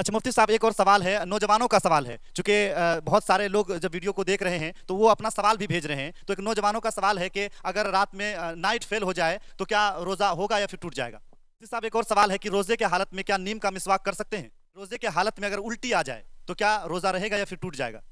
अच्छा मुफ्ती साहब, एक और सवाल है, नौजवानों का सवाल है। चूंकि बहुत सारे लोग जब वीडियो को देख रहे हैं तो वो अपना सवाल भी भेज रहे हैं। तो एक नौजवानों का सवाल है कि अगर रात में नाइट फेल हो जाए तो क्या रोज़ा होगा या फिर टूट जाएगा। मुफ्ती साहब, एक और सवाल है कि रोज़े के हालत में क्या नीम का मिसवाक कर सकते हैं। रोज़े के हालत में अगर उल्टी आ जाए तो क्या रोज़ा रहेगा या फिर टूट जाएगा।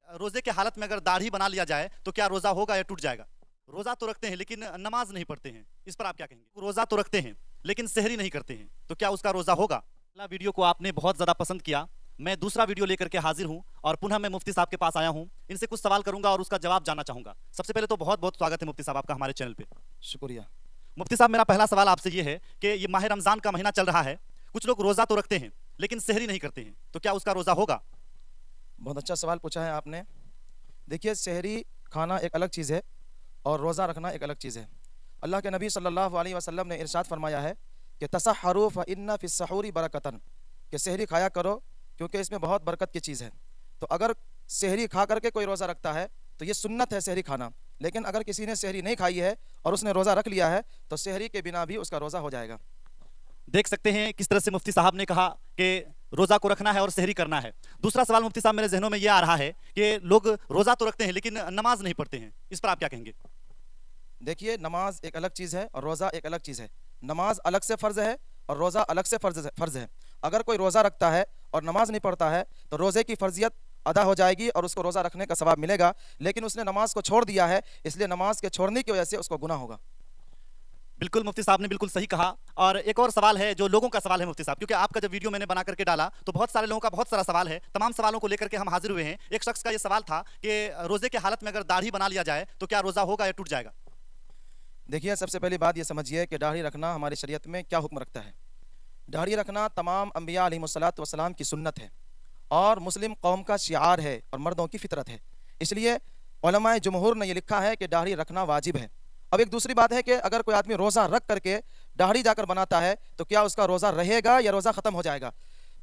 रोज़े के हालत में अगर दाढ़ी बना लिया जाए तो क्या रोज़ा होगा या टूट जाएगा। रोज़ा तो रखते हैं लेकिन नमाज नहीं पढ़ते हैं, इस पर आप क्या कहेंगे। रोज़ा तो रखते हैं लेकिन सहरी नहीं करते हैं, तो क्या उसका रोज़ा होगा। पहला वीडियो को आपने बहुत ज़्यादा पसंद किया, मैं दूसरा वीडियो लेकर के हाजिर हूं और पुनः मैं मुफ्ती साहब के पास आया हूं। इनसे कुछ सवाल करूंगा और उसका जवाब जानना चाहूंगा। सबसे पहले तो बहुत बहुत स्वागत है मुफ्ती साहब आपका हमारे चैनल पे। शुक्रिया। मुफ्ती साहब, मेरा पहला सवाल आपसे ये है कि ये माह रमज़ान का महीना चल रहा है, कुछ लोग रोज़ा तो रखते हैं लेकिन सहरी नहीं करते हैं, तो क्या उसका रोज़ा होगा। बहुत अच्छा सवाल पूछा है आपने। देखिए, सहरी खाना एक अलग चीज़ है और रोज़ा रखना एक अलग चीज़ है। अल्लाह के नबी सल्लल्लाहु अलैहि वसल्लम ने इरशाद फरमाया है कि तसहरू फ़इन्ना फ़िस्सहूरी बरकतन, कि सहरी खाया करो क्योंकि इसमें बहुत बरकत की चीज़ है। तो अगर सहरी खा करके कोई रोज़ा रखता है तो ये सुन्नत है सहरी खाना। लेकिन अगर किसी ने सहरी नहीं खाई है और उसने रोज़ा रख लिया है तो सहरी के बिना भी उसका रोज़ा हो जाएगा। देख सकते हैं किस तरह से मुफ्ती साहब ने कहा कि रोज़ा को रखना है और सहरी करना है। दूसरा सवाल मुफ्ती साहब मेरे जहनों में ये आ रहा है कि लोग रोज़ा तो रखते हैं लेकिन नमाज नहीं पढ़ते हैं, इस पर आप क्या कहेंगे। देखिए, नमाज एक अलग चीज़ है और रोज़ा एक अलग चीज़ है। नमाज अलग से फ़र्ज़ है और रोज़ा अलग से फ़र्ज़ है। अगर कोई रोज़ा रखता है और नमाज नहीं पढ़ता है तो रोज़े की फ़र्जियत अदा हो जाएगी और उसको रोज़ा रखने का सवाब मिलेगा। लेकिन उसने नमाज को छोड़ दिया है, इसलिए नमाज के छोड़ने की वजह से उसको गुनाह होगा। बिल्कुल मुफ्ती साहब ने बिल्कुल सही कहा। और एक और सवाल है जो लोगों का सवाल है मुफ्ती साहब, क्योंकि आपका जब वीडियो मैंने बना करके डाला तो बहुत सारे लोगों का बहुत सारा सवाल है। तमाम सवालों को लेकर के हम हाजिर हुए हैं। एक शख्स का ये सवाल था कि रोज़े के हालत में अगर दाढ़ी बना लिया जाए तो क्या रोज़ा होगा या टूट जाएगा। देखिए, सबसे पहली बात ये समझिए कि दाढ़ी रखना हमारी शरीयत में क्या हुक्म रखता है। दाढ़ी रखना तमाम अंबिया अलैहिमुस्सलातु वस्सलाम की सुन्नत है और मुस्लिम कौम का शिआर है और मर्दों की फितरत है। इसलिए उलमाए जमहूर ने ये लिखा है कि दाढ़ी रखना वाजिब है। अब एक दूसरी बात है कि अगर कोई आदमी रोज़ा रख करके दाढ़ी जाकर बनाता है तो क्या उसका रोज़ा रहेगा या रोज़ा ख़त्म हो जाएगा।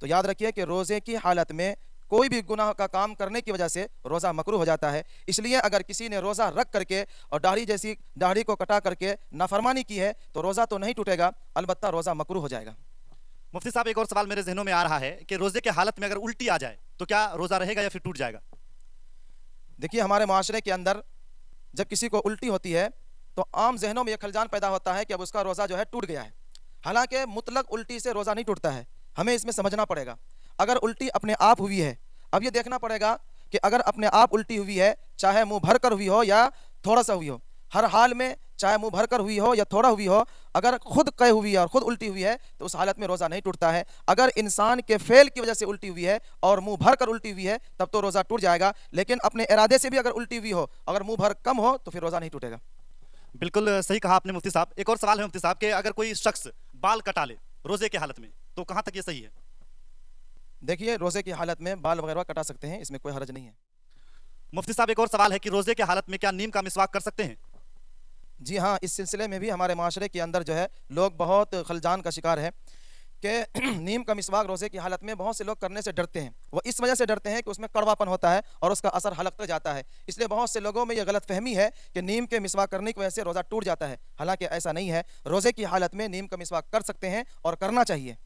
तो याद रखिए कि रोज़े की हालत में कोई भी गुनाह का काम करने की वजह से रोज़ा मकरूह हो जाता है। इसलिए अगर किसी ने रोज़ा रख करके और दाढ़ी को कटा करके नाफरमानी की है तो रोज़ा तो नहीं टूटेगा, अलबत्ता रोज़ा मकरूह हो जाएगा। मुफ्ती साहब, एक और सवाल मेरे जहनों में आ रहा है कि रोज़े के हालत में अगर उल्टी आ जाए तो क्या रोज़ा रहेगा या फिर टूट जाएगा। देखिए, हमारे माशरे के अंदर जब किसी को उल्टी होती है तो आम जहनों में यह खलजान पैदा होता है कि अब उसका रोज़ा जो है टूट गया है। हालांकि मुतलक उल्टी से रोज़ा नहीं टूटता है, हमें इसमें समझना पड़ेगा। अगर उल्टी अपने आप हुई है, अब ये देखना पड़ेगा कि अगर अपने आप उल्टी हुई है, चाहे मुंह भर कर हुई हो या थोड़ा सा हुई हो, हर हाल में चाहे मुंह भर कर हुई हो या थोड़ा हुई हो, अगर खुद कह हुई है और खुद उल्टी हुई है तो उस हालत में रोज़ा नहीं टूटता है। अगर इंसान के फेल की वजह से उल्टी हुई है और मुंह भर कर उल्टी हुई है तब तो रोज़ा टूट जाएगा। लेकिन अपने इरादे से भी अगर उल्टी हुई हो, अगर मुंह भर कम हो तो फिर रोज़ा नहीं टूटेगा। बिल्कुल सही कहा आपने मुफ्ती साहब। एक और सवाल है मुफ्ती साहब कि अगर कोई शख्स बाल कटा ले रोज़े के हालत में तो कहाँ तक ये सही है। देखिए, रोज़े की हालत में बाल वगैरह कटा सकते हैं, इसमें कोई हरज नहीं है। मुफ्ती साहब, एक और सवाल है कि रोज़े के हालत में क्या नीम का मिसवाक कर सकते हैं। जी हाँ, इस सिलसिले में भी हमारे माशरे के अंदर जो है लोग बहुत खलजान का शिकार है कि नीम का मिसवाक रोज़े की हालत में बहुत से लोग करने से डरते हैं। वो इस वजह से डरते हैं कि उसमें कड़वापन होता है और उसका असर हलक तक जाता है। इसलिए बहुत से लोगों में ये गलत फहमी है कि नीम के मिसवाक करने की वजह से रोज़ा टूट जाता है। हालांकि ऐसा नहीं है, रोज़े की हालत में नीम का मिसवाक कर सकते हैं और करना चाहिए।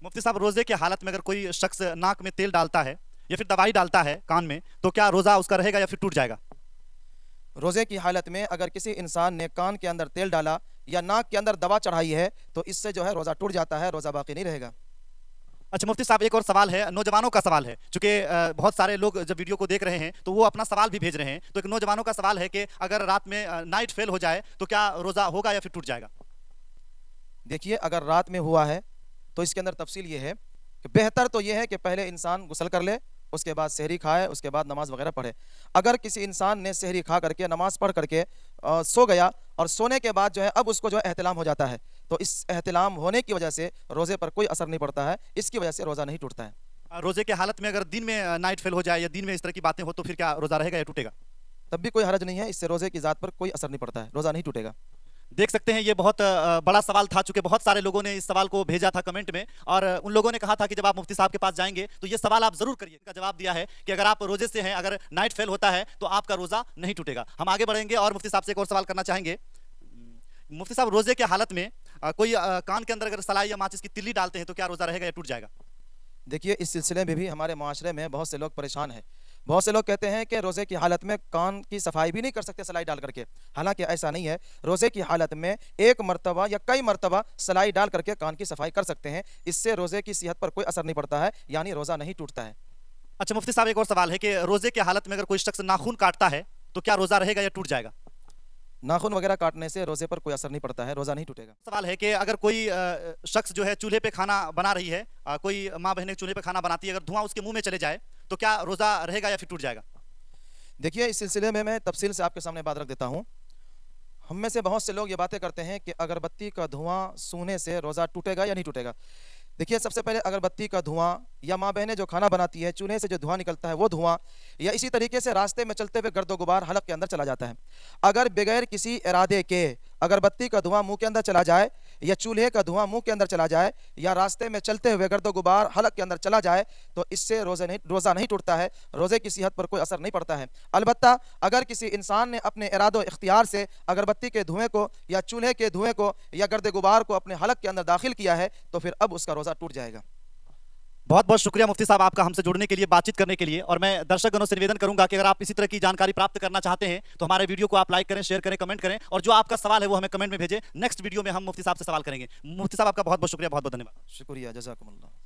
मुफ्ती साहब, रोज़े के हालत में अगर कोई शख्स नाक में तेल डालता है या फिर दवाई डालता है कान में तो क्या रोज़ा उसका रहेगा या फिर टूट जाएगा। रोज़े की हालत में अगर किसी इंसान ने कान के अंदर तेल डाला या नाक के अंदर दवा चढ़ाई है तो इससे जो है रोज़ा टूट जाता है, रोज़ा बाकी नहीं रहेगा। अच्छा मुफ्ती साहब, एक और सवाल है, नौजवानों का सवाल है। चूंकि बहुत सारे लोग जब वीडियो को देख रहे हैं तो वो अपना सवाल भी भेज रहे हैं। तो एक नौजवानों का सवाल है कि अगर रात में नाइट फेल हो जाए तो क्या रोज़ा होगा या फिर टूट जाएगा। देखिए, अगर रात में हुआ है तो इसके अंदर तफसील ये है कि बेहतर तो ये है कि पहले इंसान गुस्ल कर ले, उसके बाद सहरी खाए, उसके बाद नमाज वगैरह पढ़े। अगर किसी इंसान ने सहरी खा करके नमाज पढ़ करके सो गया और सोने के बाद जो है अब उसको जो है एहतिलाम हो जाता है तो इस एहतिलाम होने की वजह से रोज़े पर कोई असर नहीं पड़ता है, इसकी वजह से रोज़ा नहीं टूटता है। रोज़े के हालत में अगर दिन में नाइट फेल हो जाए या दिन में इस तरह की बातें हो तो फिर क्या रोज़ा रहेगा या टूटेगा। तब भी कोई हरज नहीं है, इससे रोज़े की ज़ात पर कोई असर नहीं पड़ता है, रोज़ा नहीं टूटेगा। देख सकते हैं ये बहुत बड़ा सवाल था। चूंकि बहुत सारे लोगों ने इस सवाल को भेजा था कमेंट में और उन लोगों ने कहा था कि जब आप मुफ्ती साहब के पास जाएंगे तो ये सवाल आप जरूर करिए। इसका जवाब दिया है कि अगर आप रोजे से हैं, अगर नाइट फेल होता है तो आपका रोजा नहीं टूटेगा। हम आगे बढ़ेंगे और मुफ्ती साहब से एक और सवाल करना चाहेंगे। मुफ्ती साहब, रोजे के हालत में कोई कान के अंदर अगर सलाई या माचिस की तिल्ली डालते हैं तो क्या रोजा रहेगा या टूट जाएगा। देखिए इस सिलसिले में भी हमारे माशरे में बहुत से लोग परेशान हैं। बहुत से लोग कहते हैं कि रोज़े की हालत में कान की सफाई भी नहीं कर सकते सलाई डाल करके। हालांकि ऐसा नहीं है। रोज़े की हालत में एक मर्तबा या कई मर्तबा सलाई डाल करके कान की सफाई कर सकते हैं। इससे रोज़े की सेहत पर कोई असर नहीं पड़ता है, यानी रोज़ा नहीं टूटता है। अच्छा मुफ्ती साहब, एक और सवाल है कि रोजे की हालत में अगर कोई शख्स नाखून काटता है तो क्या रोजा रहेगा या टूट जाएगा? नाखून वगैरह काटने से रोज़े पर कोई असर नहीं पड़ता है, रोज़ा नहीं टूटेगा। सवाल है कि अगर कोई शख्स जो है चूल्हे पे खाना बना रही है, कोई माँ बहनें चूल्हे पे खाना बनाती है, अगर धुआं उसके मुंह में चले जाए तो क्या रोजा रहेगा या फिर टूट जाएगा? देखिए इस सिलसिले में मैं तफसील से आपके सामने बात रख देता हूँ। हम में से बहुत से लोग ये बातें करते हैं कि अगरबत्ती का धुआं सूंघने से रोज़ा टूटेगा या नहीं टूटेगा। देखिए सबसे पहले अगरबत्ती का धुआं या माँ बहनें जो खाना बनाती है चूल्हे से जो धुआं निकलता है वो धुआं, या इसी तरीके से रास्ते में चलते हुए गर्दो गुबार हलक के अंदर चला जाता है। अगर बगैर किसी इरादे के अगरबत्ती का धुआं मुंह के अंदर चला जाए या चूल्हे का धुआं मुंह के अंदर चला जाए या रास्ते में चलते हुए गर्दो गुबार हलक के अंदर चला जाए तो इससे रोज़ा नहीं टूटता है, रोज़े की सेहत पर कोई असर नहीं पड़ता है। अलबत्ता अगर किसी इंसान ने अपने इरादो इख्तियार से अगरबत्ती के धुएँ को या चूल्हे के धुएँ को या गर्द गुबार को अपने हलक के अंदर दाखिल किया है तो फिर अब उसका रोज़ा टूट जाएगा। बहुत बहुत शुक्रिया मुफ्ती साहब आपका हमसे जुड़ने के लिए, बातचीत करने के लिए। और मैं दर्शकगणों से निवेदन करूंगा कि अगर आप इसी तरह की जानकारी प्राप्त करना चाहते हैं तो हमारे वीडियो को आप लाइक करें, शेयर करें, कमेंट करें, और जो आपका सवाल है वो हमें कमेंट में भेजें। नेक्स्ट वीडियो में हम मुफ्ती साहब से सवाल करेंगे। मुफ्ती साहब आपका बहुत बहुत शुक्रिया, बहुत बहुत धन्यवाद। शुक्रिया, जज़ाकुमुल्लाह।